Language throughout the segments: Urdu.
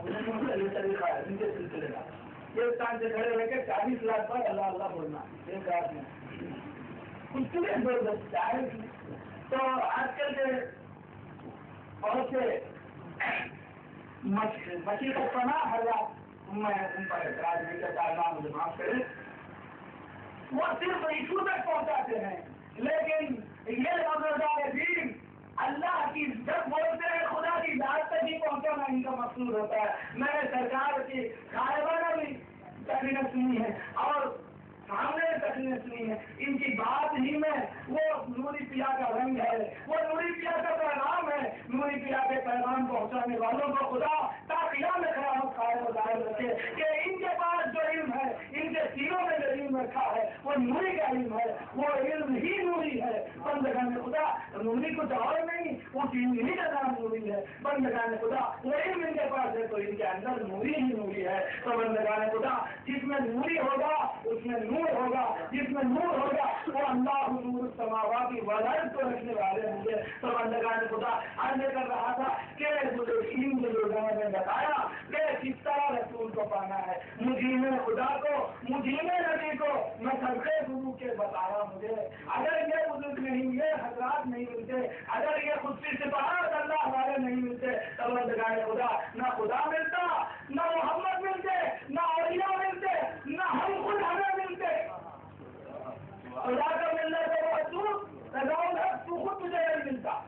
یہ طریقہ ہے ان کے سلسلے کا. یہ استعمال سے کھڑے رہ کے 40 لاکھ بار اللہ اللہ بولنا ایک رات میں کچھ کے لیے زبردست چاہے. تو آج کل کے بہت سے مشیقت پنا حضرات میں ان پر اعتراض نہیں کرتا، اللہ مجھے معاف کرے، وہ صرف ایشو تک پہنچاتے ہیں، لیکن یہ مددگار دین اللہ کی جب بولتے ہیں خدا کی ذات تک ہی پہنچانا ان کا مقصود ہوتا ہے. میں نے سرکار کی غائبانہ بھی تقریر سنی ہے اور سامنے تقریر سنی ہے، ان کی بات ہی میں وہ نوری پیا کا رنگ ہے، وہ نوری پیا کا پیغام ہے. نوری پیا کے پیغام پہنچانے والوں کو خدا تاقیہ میں قیامت قائم و ظاہر رکھے کہ ان کے پاس جو علم ہے، ان کے سینوں میں جو علم رکھا ہے وہ نوری کا علم ہے، وہ علم ہی نوری ہے. بندگان خدا نوری کچھ اور نہیں، اس علم ہی کا نام نوری ہے. بندگان خدا وہ علم ان کے پاس ہے تو ان کے اندر نوری ہی نوری ہے. تو بندگان خدا جس میں نوری ہوگا اس میں نور ہوگا، جس میں نور ہوگا وہ اللہ نور السماوات والارض کو رکھنے والے ہوں گے. تو بندگان خدا عرض کر رہا تھا کہ ان بزرگوں نے بتایا کہ کس طرح رسول کو پانا ہے. مجین خدا کو، مجین نبی کو میں صدقے گرو کے بتایا مجھے. اگر یہ بزرگ نہیں، یہ حضرات نہیں ملتے، اگر یہ خود سے سپاہت اللہ والے نہیں ملتے تو بندگان خدا نہ خدا ملتا، نہ محمد ملتے، نہ اولیاء ملتے، نہ ہم خود ہمیں ملتے. خدا کا ملنے سے محسوس تو خود تجھے نہیں ملتا،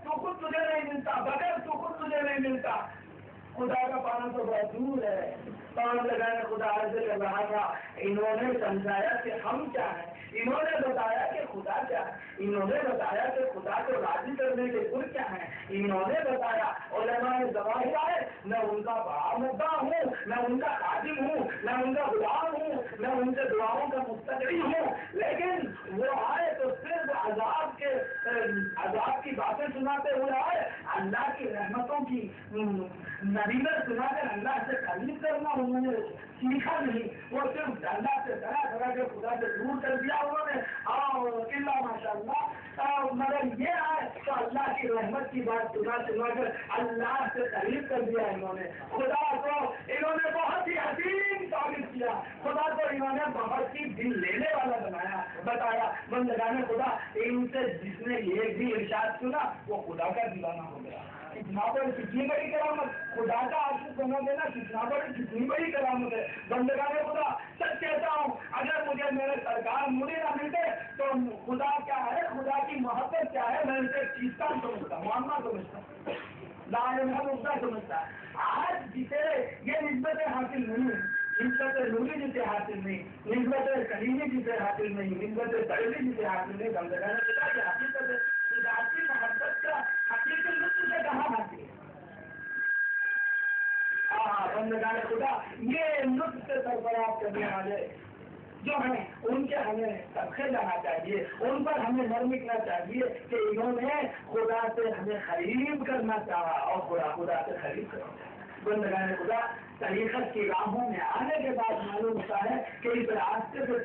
تو خود تجھے نہیں ملتا، بغیر تو خود تجھے نہیں ملتا. خدا کا پانا تو بہت دور ہے. پان لگانے خدا عرض کر رہا تھا انہوں نے سمجھایا کہ ہم کیا ہیں، انہوں نے بتایا کہ خدا کیا ہے، انہوں نے بتایا کہ خدا کو راضی کرنے کے گر کیا ہیں، انہوں نے بتایا علماء زواہر آئے میں ان کا بڑا مدعا ہوں، میں ان کا خادم ہوں، میں ان کا غلام ہوں، میں ان کے دعاؤں کا مستقری ہوں. لیکن وہ آئے تو صرف عذاب کی باتیں سناتے ہوئے آئے. اللہ کی رحمتوں کی نبیت سنا کر اللہ سے خرید کرنا انہوں نے سیکھا نہیں، وہ صرف اللہ سے طرح طرح کے خدا سے دور کر دیا انہوں نے. اور ماشاء اللہ مگر یہ آئے تو اللہ کی رحمت کی بات سنا کر اللہ سے خرید کر دیا انہوں نے. خدا کو انہوں نے بہت ہی حسین ثابت کیا، خدا کو انہوں نے بہت ہی دل لینے والا بتایا. بندگان خدا ان سے جس نے یہ بھی ارشاد سنا وہ خدا کا دیوانہ ہو گیا. اتنا بڑی کتنی بڑی کرامت، خدا کا عاشق بنا دینا کتنی بڑی کرامت ہے. بندگان خدا سچ کہتا ہوں اگر مجھے میرے سرکار مجھے نہ ملتے تو خدا کیا ہے، خدا کی محبت کیا ہے میں اسے چیزتا سمجھتا، معاملہ سمجھتا، لا سمجھتا. آج جسے یہ نسبتیں حاصل نہیں، نسبت نوری جسے حاصل نہیں، نسبت کریمی جسے حاصل نہیں، نسبت تیری جسے حاصل نہیں، بندگان خدا کی حقیقت ہے. خدا کی محبت کا حقیقت لطف سے کہاں حاصل ہے؟ بندگان خدا یہ لطف سے سربراہ کرنے والے جو ہیں ان کے ہمیں سبقے لانا چاہیے، ان پر ہمیں نرمنا چاہیے کہ انہوں نے خدا سے ہمیں خرید کرنا چاہا اور خدا سے خرید کرنا چاہا. بندگان خدا طریقت کی راہوں میں آنے کے بعد معلوم ہوتا ہے کہ اس راستے سے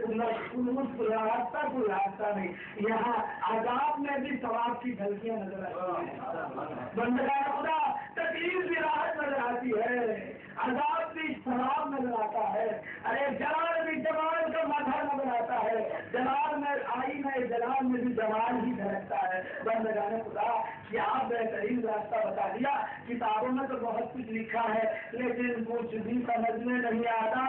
راستہ کوئی راستہ نہیں. یہاں عذاب میں بھی ثواب کی جھلکیاں نظر آتی ہیں. بندگان خدا تکلیف بھی راحت نظر آتی ہے، عذاب بھی ثواب نظر آتا ہے. ارے جلال بھی جمال کا مظہر نظر آتا ہے، جلال میں آئی میں جلال میں بھی جمال ہی جھلکتا ہے. بندگان خدا کیا بہترین راستہ بتا دیا. کتابوں میں تو بہت کچھ لکھا ہے لیکن کچھ بھی سمجھ میں نہیں آتا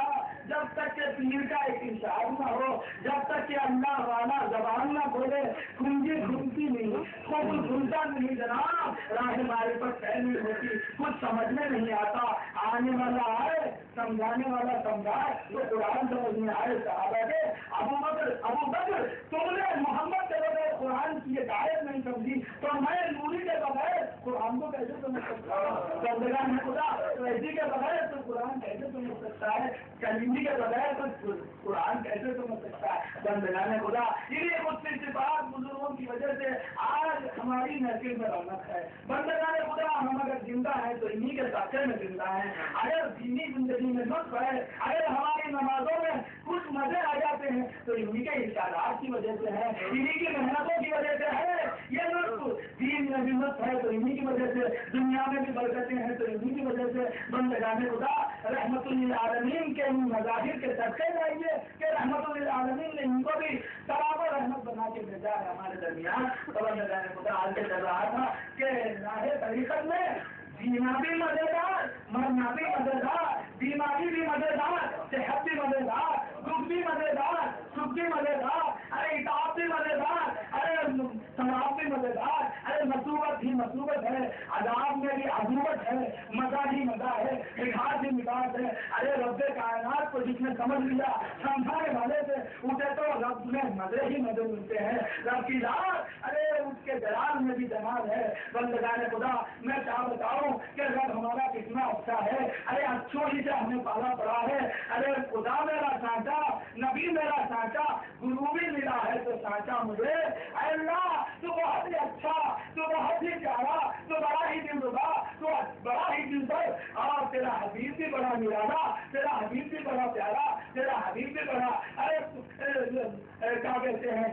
جب تک کہ پیر کا ایک اشارہ نہ ہو، جب تک کہ اللہ والا زبان نہ بولے. کنجی گھومتی نہیں، خوب گھومتا نہیں جناب، راہ معرفت طے نہیں ہوتی، کچھ سمجھ میں نہیں آتا. آنے والا آئے، سمجھانے والا سمجھائے تو قرآن سمجھ میں آئے. صحابہ کے ابو بکر تم نے محمد کے بغیر قرآن کی ہدایت نہیں سمجھی تو میں نوری کے بغیر قرآن کو کیسے سمجھ سکتا ہوں؟ بندگان خدا ویسی کے بغیر تو قرآن کیسے سمجھ سکتا ہے؟ کلیمی کے بغیر تو قرآن کیسے سمجھ سکتا ہے؟ بندگان خدا انہیں خود سے صفات بزرگوں کی وجہ سے آج ہماری محفل میں رونق ہے. بندگان خدا ہم اگر زندہ ہیں تو انہیں کے ساتھے میں زندہ ہیں. اگر دینی زندگی میں لطف ہے، اگر ہماری نمازوں میں کچھ مزے آ جاتے ہیں تو انہیں کے ارشادات کی وجہ سے ہے، انہیں کی محنتوں کی وجہ سے ہے، یہ لطف دین میں بھی مت ہے تو انہیں کی وجہ سے، دنیا میں بھی برکتیں ہیں تو انہیں کی وجہ سے، بندگان خدا رحمت للعالمین کے ان مظاہر کے صدقے جائیے کہ رحمت للعالمین نے ان کو بھی ثواب و رحمت بنا کے بھیجا ہے ہمارے درمیان۔ تو بندگان خدا آگے چل رہا تھا کہ راہ طریقت میں جینا بھی مزیدار، مرنا بھی مزیدار، بیماری بھی مزیدار، صحت بھی مزیدار، دکھ بھی مزیدار، سکھ بھی مزیدار، ارے اطاعت بھی مزیدار، ارے ثواب بھی مزیدار، ارے مصیبت ہی مصیبت ہے، عذاب میں بھی عذوبت ہے، مزہ ہی مزہ ہے، مٹھاس ہی مٹھاس ہے۔ ارے رب کائنات کو جس نے سمجھ لیا، سمجھانے والے سے اسے تو رب میں مزے ہی مزے ملتے ہیں۔ رب کی ذات ارے اس کے جلال میں بھی جمال ہے۔ بندگان خدا میں کیا بتاؤں کہ رب ہمارا کتنا اچھا ہے، ارے اچھوں ہی سے ہمیں پالا پڑا ہے۔ ارے خدا میرا سانچا، نبی میرا سانچا، گرو بھی ملا ہے تو سانچا مجھے، اے اللہ تو بہت ہی اچھا، تو بہت ہی پیارا، تو بڑا ہی دلربا، تو بڑا ہی دلبر، اور تیرا حبیب بھی بڑا نرالا، تیرا حبیب بھی بڑا پیارا، تیرا حبیب بھی بڑا ارے کیا کہتے ہیں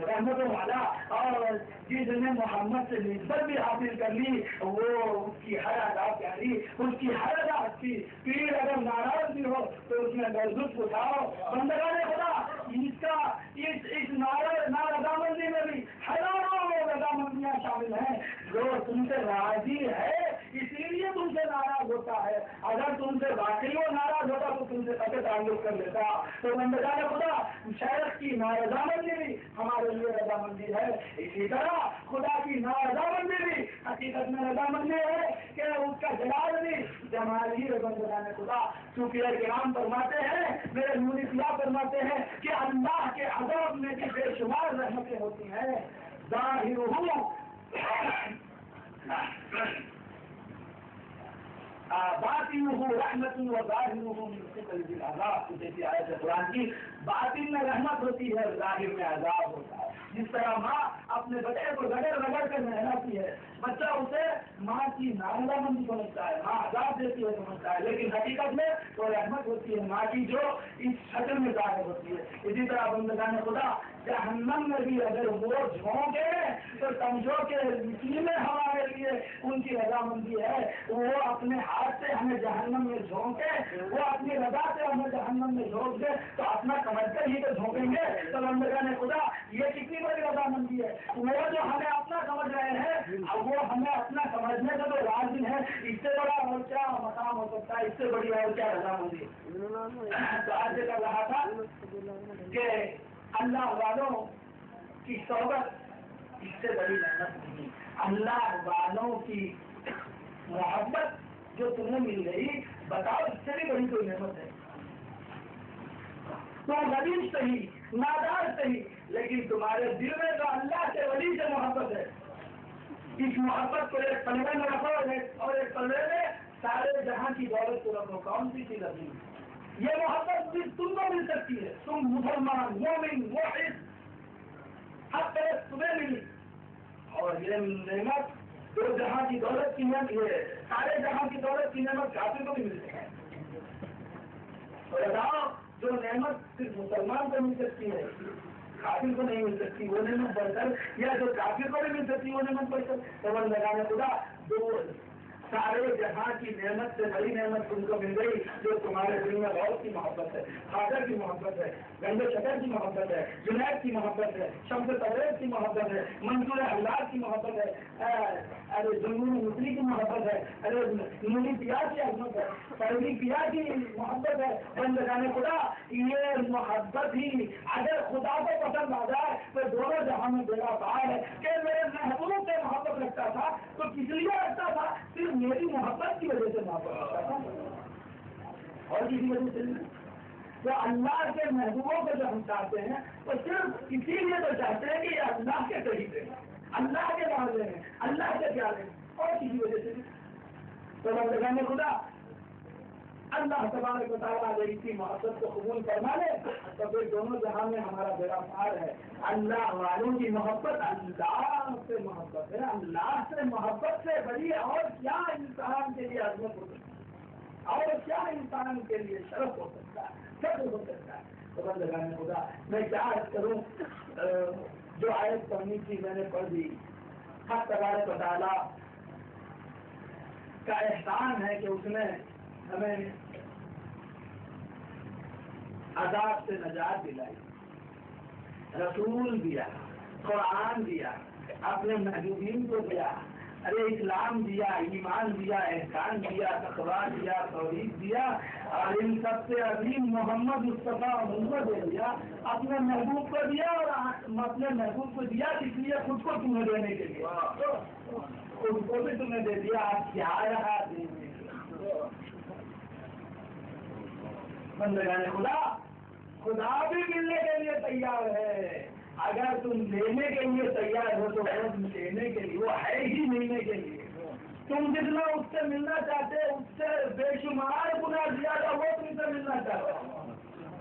رحمت والا، اور جس نے محمد سے نسبت بھی حاصل کر لی وہ اس کی ہر ادا پیاری، اس کی ہر ادا اچھی۔ پیر اگر ناراض بھی ہو تو اس میں لطف اٹھاؤ۔ بندگان خدا اس کا اس نارضامندی میں بھی ہزاروں رضامندیاں شامل ہیں۔ جو تم سے راضی ہے اسی لیے تم سے ناراض ہوتا ہے، اگر تم سے واقعی وہ ناراض ہوتا تو تم سے قطع تعلق کر لیتا۔ تو بندگان خدا شیخ کی نارضامندی بھی ہمارے لیے رضامندی ہے، اسی طرح خدا کی نارضامندی بھی حقیقت میں رضامندی ہے کہ اس کا جلال بھی جمال ہی ہے۔ بندگان خدا صوفیاء کرام فرماتے ہیں، میرے نوری پیا فرماتے ہیں کہ اللہ کے عذاب میں بھی بے شمار رحمتیں ہوتی ہیں۔ باطنہ رحمت و ظاہرہ من قبل العذاب، جیسی آیت قرآن کی باطن میں رحمت ہوتی ہے، ظاہر میں عذاب ہوتا ہے۔ جس طرح ماں اپنے بچے کو رگڑ رگڑ کر نہلاتی ہے، بچہ اسے ماں کی نارضامندی سمجھتا ہے، ماں عذاب دیتی ہے سمجھتا ہے، لیکن حقیقت میں وہ رحمت ہوتی ہے ماں کی جو اس شکل میں ظاہر ہوتی ہے۔ اسی طرح بندگان خدا جہنم میں بھی اگر وہ جھونکے تو سمجھو کہ اسی میں ہمارے لیے ان کی رضامندی ہے۔ وہ اپنے ہاتھ سے ہمیں جہنم میں جھونکے، وہ اپنی رضا سے ہمیں جہنم میں جھونک دے تو اپنا سمجھ کر ہی تو جھونکیں گے۔ تو بندگان خدا یہ کتنی بڑی رضامندی ہے، وہ جو ہمیں اپنا سمجھ رہے ہیں اب وہ ہمیں اپنا سمجھنے سے تو راضی ہے، اس سے بڑا اور کیا مقام ہو سکتا ہے، اس سے بڑی اور کیا رضامندی۔ تو آج کر رہا تھا کہ اللہ والوں کی صحبت اس سے بڑی نعمت نہیں، اللہ والوں کی محبت جو تمہیں مل گئی بتاؤ اس سے بھی بڑی کوئی نعمت ہے۔ تو غریب صحیح، نادار صحیح، لیکن تمہارے دل میں تو اللہ کے ولی سے محبت ہے۔ اس محبت کو ایک پلڑے میں رکھو اور ایک پلڑے میں سارے جہاں کی دولت کو رکھو، کون سی چیز ابھی یہ محبت صرف تم کو مل سکتی ہے، تم مسلمان مومن موحد ہر طرح تمہیں ملی، اور یہ نعمت جو جہاں کی دولت کی نعمت ہے، سارے جہاں کی دولت کی نعمت کافی کو بھی ملتی ہے۔ اور بتاؤ جو نعمت صرف مسلمان کو مل سکتی ہے کافر کو نہیں مل سکتی وہ نعمت بڑھ کر، یا جو کافر کو نہیں مل سکتی وہ نعمت بڑھ کر، تو بندگان خدا دو سارے جہاں کی نعمت سے بڑی نعمت تم کو مل گئی جو تمہارے دل میں غوث کی محبت ہے، خواجہ کی محبت ہے، گنج شکر کی محبت ہے، جنید کی محبت ہے، شمس تبریز کی محبت ہے، منصور حلال کی محبت ہے، ارے جنون مصری کی محبت ہے، ارے نوری پیا کی عظمت ہے، پروی پیا کی محبت ہے۔ بندگان خدا یہ محبت ہی اگر خدا کو پسند آ جائے تو دونوں جہاں میں بیڑا پار ہے کہ میرے محبوب سے محبت رکھتا تھا تو کس لیے رکھتا تھا؟ صرف میری محبت کی وجہ سے محبت رکھتا تھا اور کسی وجہ سے نہیں۔ تو اللہ کے محبوبوں کو جو ہم چاہتے ہیں تو صرف اسی لیے تو چاہتے ہیں کہ یہ اللہ کے قریب ہیں، اللہ کے بارے ہیں، اللہ کے پیارے ہیں، اور کسی وجہ سے نہیں۔ تو بندگان خدا اللہ تبارک و تعالیٰ اگر اسی محبت کو قبول فرما لے تو پھر دونوں جہاں میں ہمارا بیڑا پار ہے۔ اللہ والوں کی محبت اللہ سے محبت ہے، اللہ سے محبت سے بڑی اور کیا انسان کے لیے عظمت ہو سکتی ہے، اور کیا انسان کے لیے شرف ہو سکتا ہے، فخر ہو سکتا ہے۔ تو بندگان خدا میں کیا عرض کروں، جو آیت پڑھنی تھی میں نے پڑھ دی. حق تبارک و تعالیٰ کا احسان ہے کہ اس نے ہمیں عذاب سے نجات دلائی، رسول دیا، قرآن دیا، اپنے محبوبین کو دیا، ارے اسلام دیا، ایمان دیا، احسان دیا، تقویٰ دیا، توحید دیا، اور ان سب سے عظیم محمد مصطفیٰ محمد دے دیا. اپنے محبوب کو دیا اور اپنے محبوب کو دیا اس لیے خود کو تمہیں دینے کے لیے، خود کو بھی تمہیں دے دیا. آپ کیا رہا دینے بندگان خدا، خدا بھی ملنے کے لیے تیار ہے. اگر تم لینے کے لیے تیار ہو تو وہ دینے کے لیے، وہ ہے ہی ملنے کے لیے. تم جتنا اس سے ملنا چاہتے اس سے بے شمار گنا زیادہ وہ تم سے ملنا چاہتا ہے.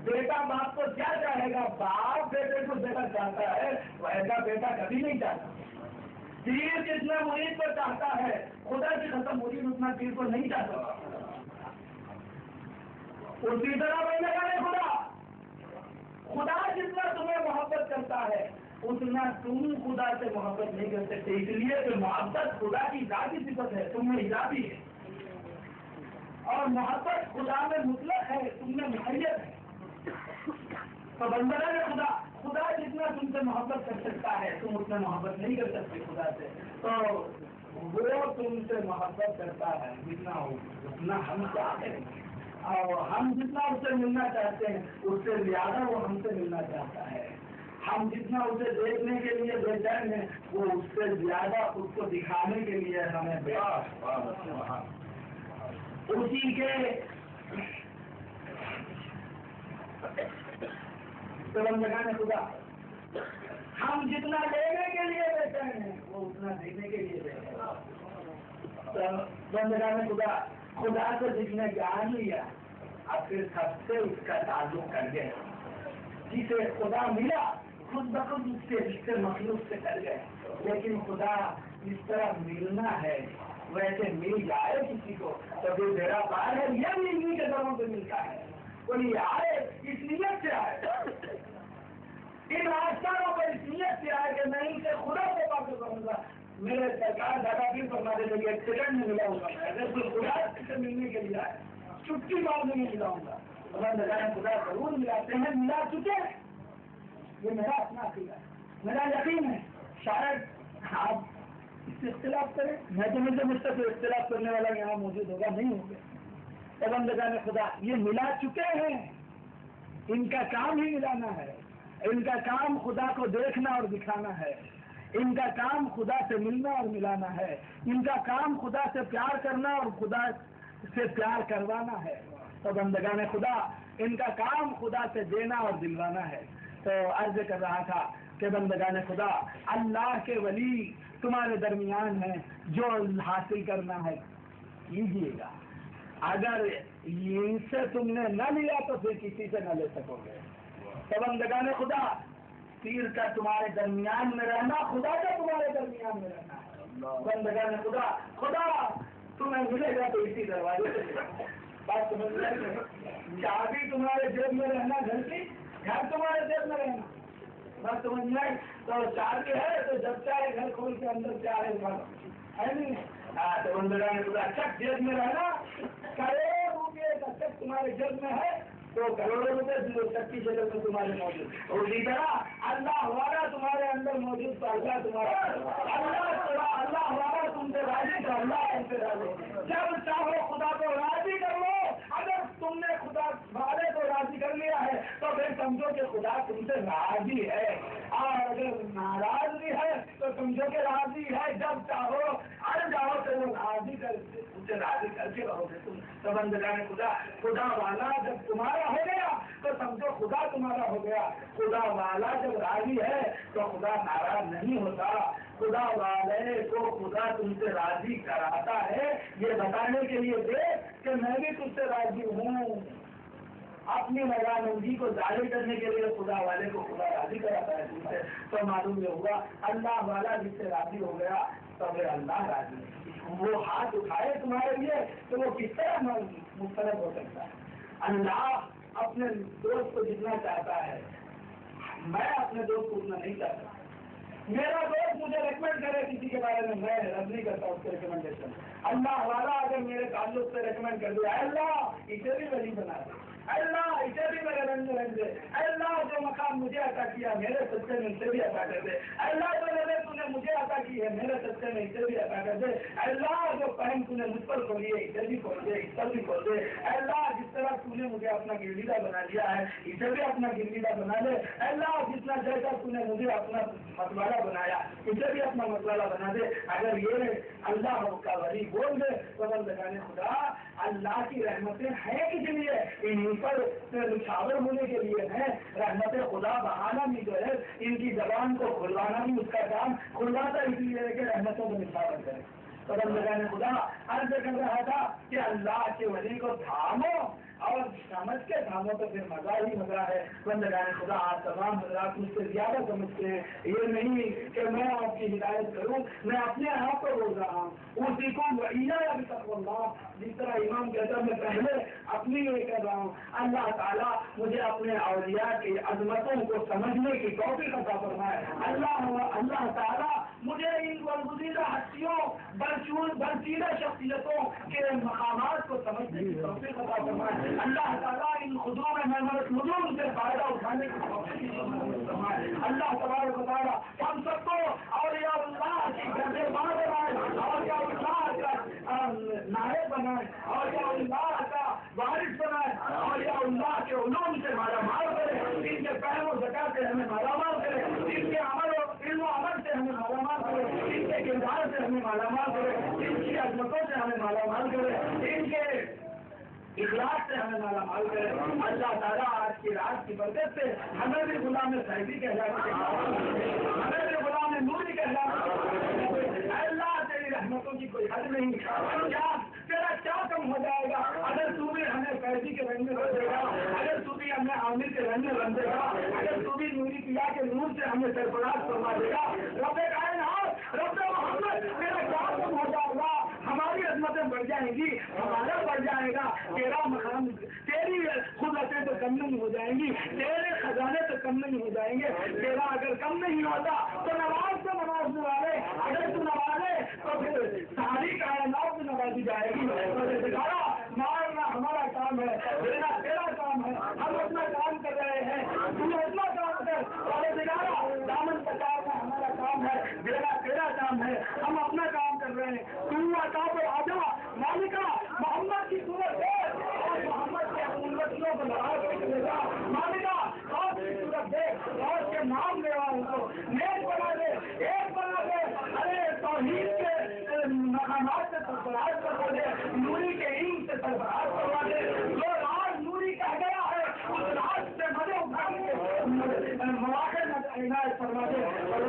بیٹا باپ کو کیا چاہے گا؟ باپ بیٹے کو دینا چاہتا ہے، ویسا بیٹا کبھی نہیں چاہتا. پیر جتنا مرید کو چاہتا ہے، خدا کی ختم مرید اتنا پیر کو نہیں چاہتا. اسی طرح بندگان خدا، خدا جتنا تمہیں محبت کرتا ہے اتنا تم خدا سے محبت نہیں کر سکتے، اس لیے کہ محبت خدا کی ذاتی صفت ہے، تم میں اضافی ہے. اور محبت خدا میں مطلق ہے، تم میں محیط ہے. تو بندگان خدا، خدا جتنا تم سے محبت کر سکتا ہے تم اتنا محبت نہیں کر سکتے خدا سے. تو وہ تم سے محبت کرتا ہے جتنا ہو اتنا ہم چاہتے ہیں، اور ہم جتنا اس سے ملنا چاہتے ہیں اس سے زیادہ وہ ہم سے ملنا چاہتا ہے. ہم جتنا اسے دیکھنے کے لیے بے چین ہیں وہ اس سے زیادہ اس کو دکھانے کے لیے ہمیں اسی کے بندگان خدا، ہم جتنا لینے کے لیے بے چین ہیں وہ اتنا دینے کے لیے بے چین ہیں. بندگان خدا، خدا کو جس نے جان لیا اب پھر سب سے اس کا تعلق کر گئے. جسے خدا ملا خود بخود اس کے رشتے مخلوق سے کر گئے. لیکن خدا اس طرح ملنا ہے ویسے مل جائے کسی کو تو جو میرا بار ہے یہ بھی انہیں کے دروں پہ ملتا ہے. کوئی آئے اس نیت سے آئے، ان آستانوں پر اس نیت سے آئے کہ میں ان سے خدا سے بات کروں گا. میرے سرکار دادا بھی فرماتے تھے کہ ایک سیکنڈ میں ملاؤں گا، اگر کوئی خدا سے ملنے کے لیے آئے چھٹی بعد میں نہیں ملاؤں گا. اللہ خدا ضرور ملاتے ہیں، ملا چکے ہیں. یہ میرا اپنا عقیدہ ہے، میرا یقین ہے. شاید آپ اس سے اختلاف کریں، میں تو مجھے مجھ سے کوئی اختلاف کرنے والا یہاں موجود ہوگا نہیں ہوں گے. بندگان خدا یہ ملا چکے ہیں، ان کا کام ہی ملانا ہے. ان کا کام خدا کو دیکھنا اور دکھانا ہے. ان کا کام خدا سے ملنا اور ملانا ہے. ان کا کام خدا سے پیار کرنا اور خدا سے پیار کروانا ہے. تو بندگان خدا، ان کا کام خدا سے دینا اور دلوانا ہے. تو عرض کر رہا تھا کہ بندگان خدا، اللہ کے ولی تمہارے درمیان ہیں، جو حاصل کرنا ہے کیجیے گا. اگر ان سے تم نے نہ لیا تو پھر کسی سے نہ لے سکو گے. تو بندگان خدا، پیر کا تمہارے درمیان میں رہنا، خدا کا تمہارے درمیان میں رہنا ہے. بندگان خدا، خدا تمہیں ملے گا تو اسی دروازے سے ملے گا. بات سمجھ رہے ہیں؟ چابی تمہارے جیب میں رہنا، گھر کی گھر تمہارے جیب میں رہنا. بات سمجھ میں تو چابی ہے تو جب چاہے گھر کھول کے اندر چاہے ہے نہیں. تو بندگان خدا، چک جیب میں رہنا. کروڑوں روپئے کا چک تمہارے جیب میں ہے تو کروڑوں روپئے جو چکی شکل میں تمہارے موجود. اسی طرح اللہ والا تمہارے اندر موجود تو اللہ تمہارا، اللہ والا تم سے راضی تو اللہ تم سے راضی. جب چاہو خدا کو راضی کر لو. اگر تم نے خدا والے کو راضی کر لیا ہے تو پھر سمجھو کہ خدا تم سے راضی ہے، اور اگر ناراض بھی ہے تو سمجھو کہ راضی ہے. جب چاہو اڑ جاؤ تو وہ راضی کر کے رہو گے تم. تو بندگان خدا، خدا والا جب تمہارا ہو گیا تو سمجھو خدا تمہارا ہو گیا. خدا والا جب راضی ہے تو خدا ناراض نہیں ہوتا. خدا والے کو خدا تم سے راضی کراتا ہے یہ بتانے کے لیے دے کہ میں بھی تم سے راضی ہوں. اپنی رضامندی کو ظاہر کرنے کے لیے خدا والے کو خدا راضی کراتا ہے تم سے. تو معلوم یہ ہوا اللہ والا جس سے راضی ہو گیا تو پھر اللہ راضی ہے. وہ ہاتھ اٹھائے تمہارے لیے تو وہ کس طرح مختلف ہو سکتا ہے. اللہ اپنے دوست کو جتنا چاہتا ہے، میں اپنے دوست کو اتنا نہیں چاہتا. میرا دوست مجھے ریکمینڈ کرے کسی کے بارے میں، میں رد نہیں کرتا اس کے ریکمنڈیشن. اللہ والا اگر میرے تعلق سے ریکمینڈ کر دیا، اللہ اسے بھی ولی بنا دے، اللہ اسے بھی میرے رنگ رنگ دے، اللہ جو مقام مجھے عطا کیا میرے سچے میں اسے بھی عطا کر دے، اللہ جو نظر تو نے مجھے عطا کی ہے میرے سچے میں اسے بھی عطا کر دے، اللہ جو پہن تو نے مجھ پر کھولی ہے اسے بھی کھول دے، اس پر بھی کھول دے، اللہ جس طرح تو نے مجھے اپنا گرویدہ بنا دیا ہے اسے بھی اپنا گرویدہ بنا دے، اللہ جتنا جیسا تو نے مجھے اپنا متوالا بنایا اسے بھی اپنا متوالا بنا دے. اگر یہ اللہ کا ولی بول دے تو بندگان خدا اللہ کی رحمتیں ہیں کس لیے؟ انہیں پر نچھاور ہونے کے لیے ہے. رحمت خدا بہانا بھی جو ہے ان کی زبان کو کھلوانا بھی اس کا کام، کھلواتا اس لیے کہ رحمتوں کو نچھاور کرے. تو بندگان خدا عرض کر رہا تھا کہ اللہ کے ولی کو تھامو اور سمجھ کے تھامو تو پھر مزہ ہی مزہ ہے. بندگان خدا آپ تمام حضرات مجھ سے زیادہ سمجھتے ہیں. یہ نہیں کہ میں آپ کی ہدایت کروں، میں اپنے آپ کو بول رہا ہوں. اسی کو ابھی تک اللہ جس طرح امام کہتا میں پہلے اپنی یہ کر رہا ہوں. اللہ تعالیٰ مجھے اپنے اولیاء کی عظمتوں کو سمجھنے کی توفیق عطا فرمائے. اللہ تعالیٰ مجھے ان برگزیدہ ہستیوں برچیدہ شخصیتوں کے مقامات کو سمجھنے کی توفیق عطا فرمائے. اللہ تعالیٰ ان خدوں میں محمد خدوں سے فائدہ اٹھانے کی توفیق فرمائے. اللہ تبارک و تعالیٰ ہم سب کو اولیاء اللہ کی گردبان بنائے، اولیاء اللہ کا نائب بنائے، اولیاء اللہ کا وارث بنائے، اولیاء اللہ کے علوم سے مالا مال کرے، ان کے پہلو زکا سے ہمیں مالا مال کرے، ان کے عمل و علم و عمل سے ہمیں مالا مال کرے، ان کے کردار سے ہمیں مالا مال کرے، ان کی عظمتوں سے ہمیں مالا مال کرے، ان کے اخلاص سے ہمیں مالا مال کرے. اللہ تعالیٰ آج کی رات کی برکت سے ہمیں بھی غلام صاحبی کہلانے کے ہمیں بھی غلام نوری کہلانے. اللہ تیری رحمتوں کی کوئی حد نہیں. تیرا کیا کم ہو جائے گا اگر تو بھی ہمیں فیضی کے رنگ میں رکھے گا، اگر تو بھی ہمیں عامر کے رنگ میں رکھے گا، اگر تو بھی نوری پیا کے نور سے ہمیں سرفراز فرما دے گا. رب کائنات رب محمد تیرا کیا کم ہو جائے گا؟ ہماری عظمتیں بڑھ جائیں گی، ہمارا بڑھ جائے گا، تیرا مقام تیری قدرتیں تو کم نہیں ہو جائیں گی، تیرے خزانے تو کم نہیں ہو جائیں گے. تیرا اگر کم نہیں ہوتا تو نواز سے نوازنے والے، اگر تو نوازے تو پھر ساری کائنات میں نوازی جائے گی. مارنا ہمارا کام ہے، دینا تیرا کام ہے. ہم اپنا کام کر رہے ہیں، تم اپنا کام کر. اور دامن پچانا ہمارا کام ہے، دینا تیرا کام ہے. ہم اپنا کام کر رہے ہیں. تم عطا پر آجا مالکہ محمد کی صورت ہے اور محمد کے امتیوں کو لڑا گا. مالکہ آپ کی صورت دے اور کے نام لے والوں کو نیک بنا دے، ایک بنا دے. ارے توحید کے مقامات سے سرفراز کروا دے، نوری کے علم سے سرفراز کروا دے. جو راز نوری کہہ گیا ہے اس راز سے مدد اٹھانے کے مواقع عنایت فرما دے. اور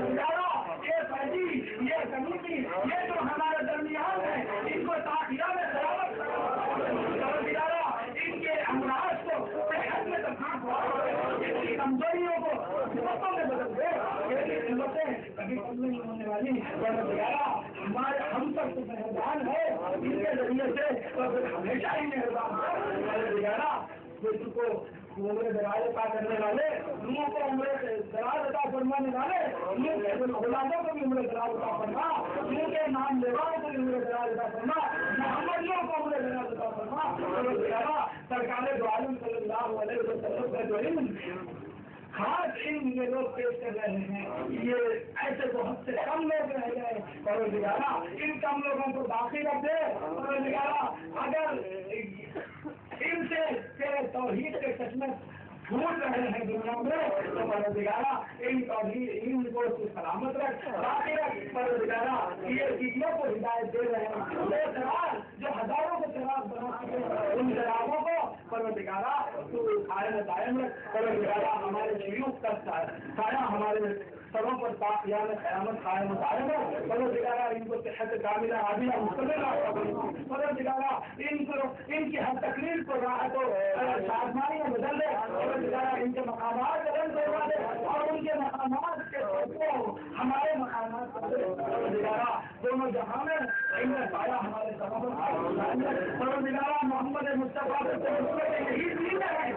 یہ فیضی، یہ کمیٹی، یہ جو ہمارے درمیان ہے ان کو تاخیرہ میں خرابت ان کے امراض کو صحت میں تبدیل ہوا، ان کی کمزوریوں کو قوتوں میں بدل دے. یہ قوتیں کبھی کم نہیں ہونے والی. ہمارے ہم سب کو مہربان ہے ان کے ذریعے سے ہمیشہ ہی مہربان کو عمر دراز عطا کرنے والے، لوگوں کو عمر دراز عطا فرمانے والے، لوگوں کے غلاموں کو بھی عمر دراز عطا فرما، لوگوں کے نام لیواؤں کو بھی عمر دراز عطا فرما، محمدیوں کو عمر دراز عطا فرما. سرکار دو عالم صلی اللہ علیہ وسلم کا جو علم خاص علم یہ لوگ پیش کر رہے ہیں، یہ ایسے بہت سے کم لوگ رہ گئے. اور نگارا ان کم لوگوں کو باقی رکھ دے. اور نگارا اگر ان سے تیرے توحید کے چشمے پھوٹ رہے ہیں دنیا میں تو پروردگارا ان توحید ان کو سلامت رکھ، باقی رکھ. پروردگارا یہ چیزوں کو ہدایت دے رہے ہیں، وہ چراغ جو ہزاروں کو چراغ بنا چکے ان چراغوں کو پروردگارا تو قائم دائم رکھ. پروردگارا ہمارے شیوخ کا سایہ ہمارے سروں پر قیام قیامت قائم دائم ہو. پروردگارا ان کو صحت کاملہ عاجلہ مستقبل. پروردگارا ان کی ہر تکلیف کو راحت و شادمانی میں بدل دے. پروردگارا ان کے مقامات بدل کروا دے اور ان کے مقامات کے کو ہمارے مقامات کو پروردگارا دونوں جہاں میں ان کا سایہ ہمارے سروں پر. پروردگارا محمد مصطفیٰ سے یہی چیز ہے